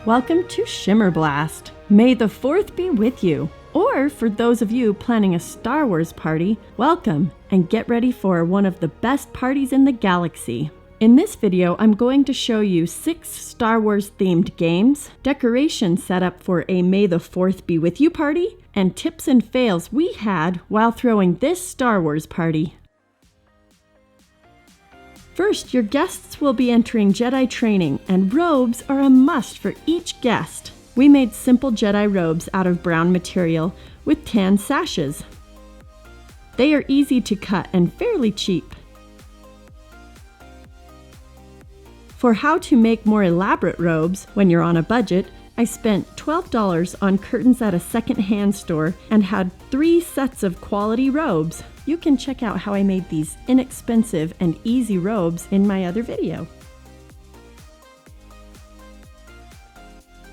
Welcome to Shimmer Blast. May the 4th be with you. Or for those of you planning a Star Wars party, welcome and get ready for one of the best parties in the galaxy. In this video, I'm going to show you 6 Star Wars themed games, decorations set up for a May the 4th be with you party, and tips and fails we had while throwing this Star Wars party. First, your guests will be entering Jedi training, and robes are a must for each guest. We made simple Jedi robes out of brown material with tan sashes. They are easy to cut and fairly cheap. For how to make more elaborate robes when you're on a budget, I spent $12 on curtains at a second-hand store and had 3 sets of quality robes. You can check out how I made these inexpensive and easy robes in my other video.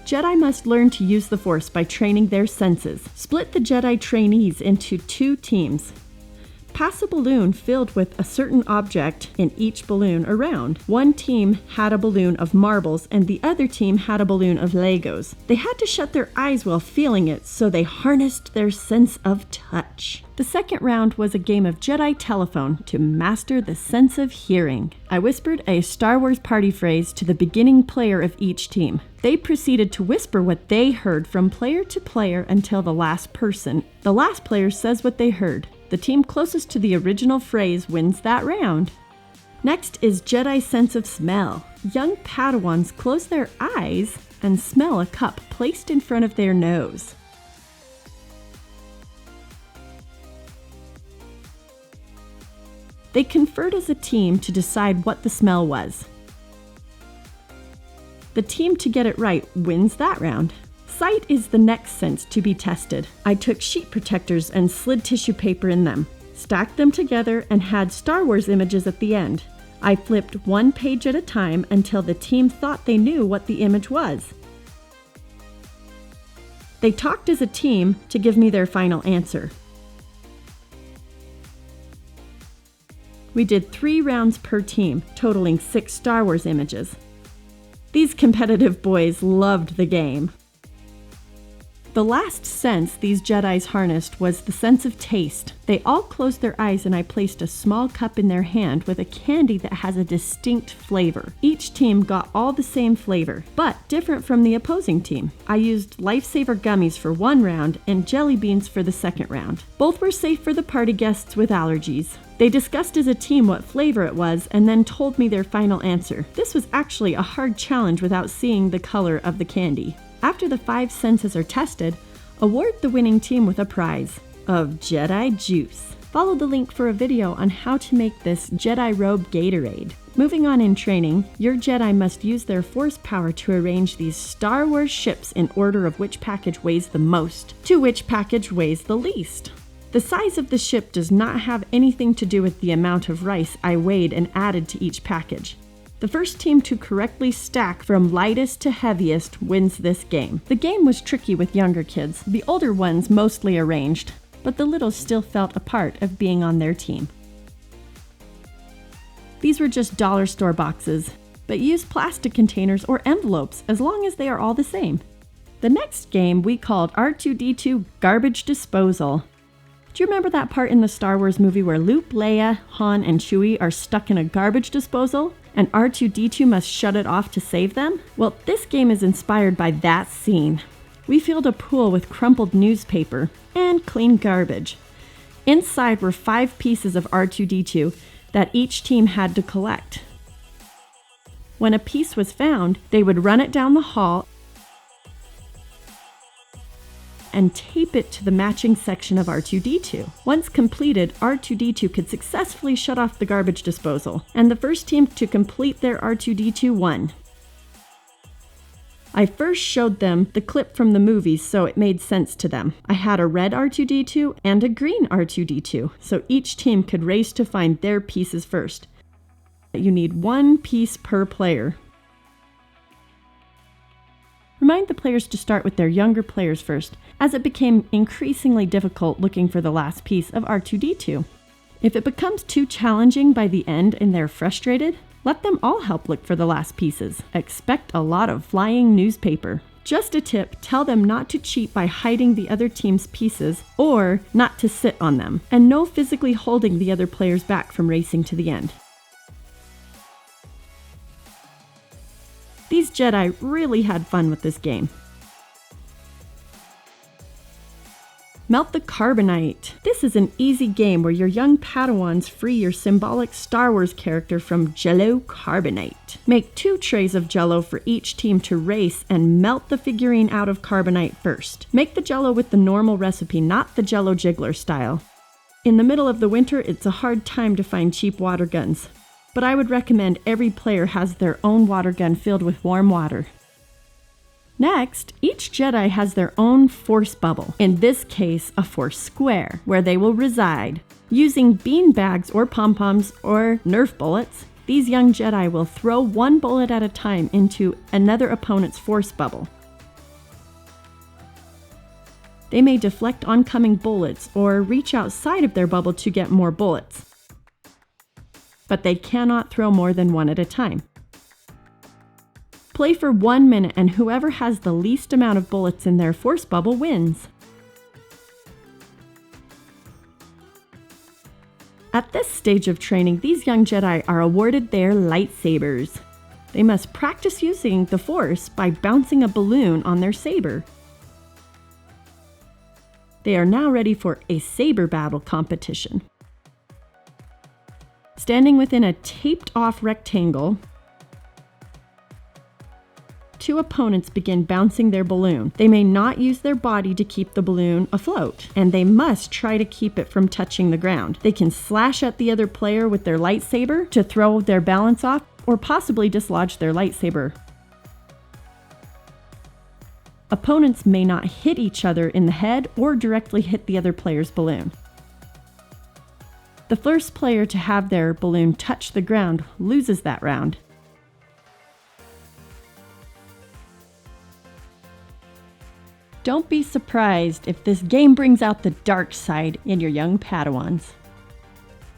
Jedi must learn to use the Force by training their senses. Split the Jedi trainees into 2 teams. Pass a balloon filled with a certain object in each balloon around. One team had a balloon of marbles and the other team had a balloon of Legos. They had to shut their eyes while feeling it, so they harnessed their sense of touch. The second round was a game of Jedi telephone to master the sense of hearing. I whispered a Star Wars party phrase to the beginning player of each team. They proceeded to whisper what they heard from player to player until the last person. The last player says what they heard. The team closest to the original phrase wins that round. Next is Jedi sense of smell. Young Padawans close their eyes and smell a cup placed in front of their nose. They conferred as a team to decide what the smell was. The team to get it right wins that round. Sight is the next sense to be tested. I took sheet protectors and slid tissue paper in them, stacked them together, and had Star Wars images at the end. I flipped one page at a time until the team thought they knew what the image was. They talked as a team to give me their final answer. We did 3 rounds per team, totaling 6 Star Wars images. These competitive boys loved the game. The last sense these Jedis harnessed was the sense of taste. They all closed their eyes and I placed a small cup in their hand with a candy that has a distinct flavor. Each team got all the same flavor, but different from the opposing team. I used Lifesaver gummies for 1 round and jelly beans for the second round. Both were safe for the party guests with allergies. They discussed as a team what flavor it was and then told me their final answer. This was actually a hard challenge without seeing the color of the candy. After the 5 senses are tested, award the winning team with a prize of Jedi Juice. Follow the link for a video on how to make this Jedi robe Gatorade. Moving on in training, your Jedi must use their Force power to arrange these Star Wars ships in order of which package weighs the most to which package weighs the least. The size of the ship does not have anything to do with the amount of rice I weighed and added to each package. The first team to correctly stack from lightest to heaviest wins this game. The game was tricky with younger kids, the older ones mostly arranged, but the littles still felt a part of being on their team. These were just dollar store boxes, but use plastic containers or envelopes as long as they are all the same. The next game we called R2-D2 Garbage Disposal. Do you remember that part in the Star Wars movie where Luke, Leia, Han, and Chewie are stuck in a garbage disposal and R2-D2 must shut it off to save them? Well, this game is inspired by that scene. We filled a pool with crumpled newspaper and clean garbage. Inside were 5 pieces of R2-D2 that each team had to collect. When a piece was found, they would run it down the hall and tape it to the matching section of R2-D2. Once completed, R2-D2 could successfully shut off the garbage disposal, and the first team to complete their R2-D2 won. I first showed them the clip from the movie so it made sense to them. I had a red R2-D2 and a green R2-D2, so each team could race to find their pieces first. You need 1 piece per player. Remind the players to start with their younger players first, as it became increasingly difficult looking for the last piece of R2-D2. If it becomes too challenging by the end and they're frustrated, Let them all help look for the last pieces. Expect a lot of flying newspaper. Just a tip, tell them not to cheat by hiding the other team's pieces or not to sit on them, and no physically holding the other players back from racing to the end. These Jedi really had fun with this game. Melt the Carbonite. This is an easy game where your young Padawans free your symbolic Star Wars character from Jello Carbonite. Make 2 trays of Jello for each team to race and melt the figurine out of Carbonite first. Make the Jello with the normal recipe, not the Jello Jiggler style. In the middle of the winter, it's a hard time to find cheap water guns, but I would recommend every player has their own water gun filled with warm water. Next, each Jedi has their own force bubble, in this case a force square, where they will reside. Using bean bags or pom-poms or Nerf bullets, these young Jedi will throw 1 bullet at a time into another opponent's force bubble. They may deflect oncoming bullets or reach outside of their bubble to get more bullets, but they cannot throw more than 1 at a time. Play for 1 minute, and whoever has the least amount of bullets in their force bubble wins. At this stage of training, these young Jedi are awarded their lightsabers. They must practice using the Force by bouncing a balloon on their saber. They are now ready for a saber battle competition. Standing within a taped-off rectangle, 2 opponents begin bouncing their balloon. They may not use their body to keep the balloon afloat, and they must try to keep it from touching the ground. They can slash at the other player with their lightsaber to throw their balance off, or possibly dislodge their lightsaber. Opponents may not hit each other in the head or directly hit the other player's balloon. The first player to have their balloon touch the ground loses that round. Don't be surprised if this game brings out the dark side in your young Padawans.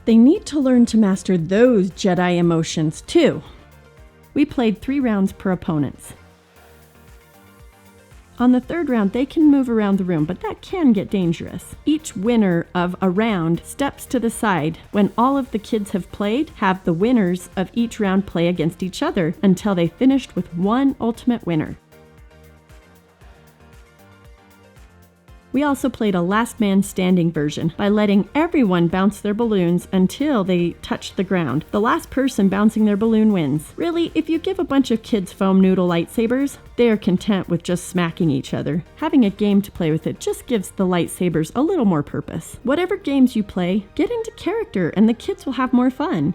They need to learn to master those Jedi emotions too. We played 3 rounds per opponents. On the 3rd round, they can move around the room, but that can get dangerous. Each winner of a round steps to the side. When all of the kids have played, have the winners of each round play against each other until they finished with 1 ultimate winner. We also played a last man standing version by letting everyone bounce their balloons until they touched the ground. The last person bouncing their balloon wins. Really, if you give a bunch of kids foam noodle lightsabers, they are content with just smacking each other. Having a game to play with it just gives the lightsabers a little more purpose. Whatever games you play, get into character and the kids will have more fun.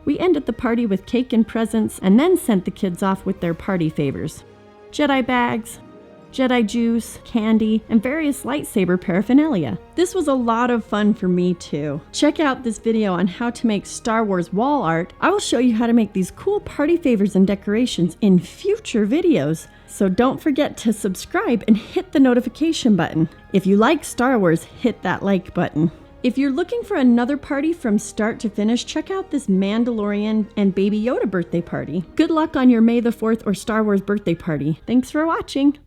We ended the party with cake and presents and then sent the kids off with their party favors: Jedi bags, Jedi juice, candy, and various lightsaber paraphernalia. This was a lot of fun for me too. Check out this video on how to make Star Wars wall art. I will show you how to make these cool party favors and decorations in future videos. So don't forget to subscribe and hit the notification button. If you like Star Wars, hit that like button. If you're looking for another party from start to finish, check out this Mandalorian and Baby Yoda birthday party. Good luck on your May the 4th or Star Wars birthday party. Thanks for watching.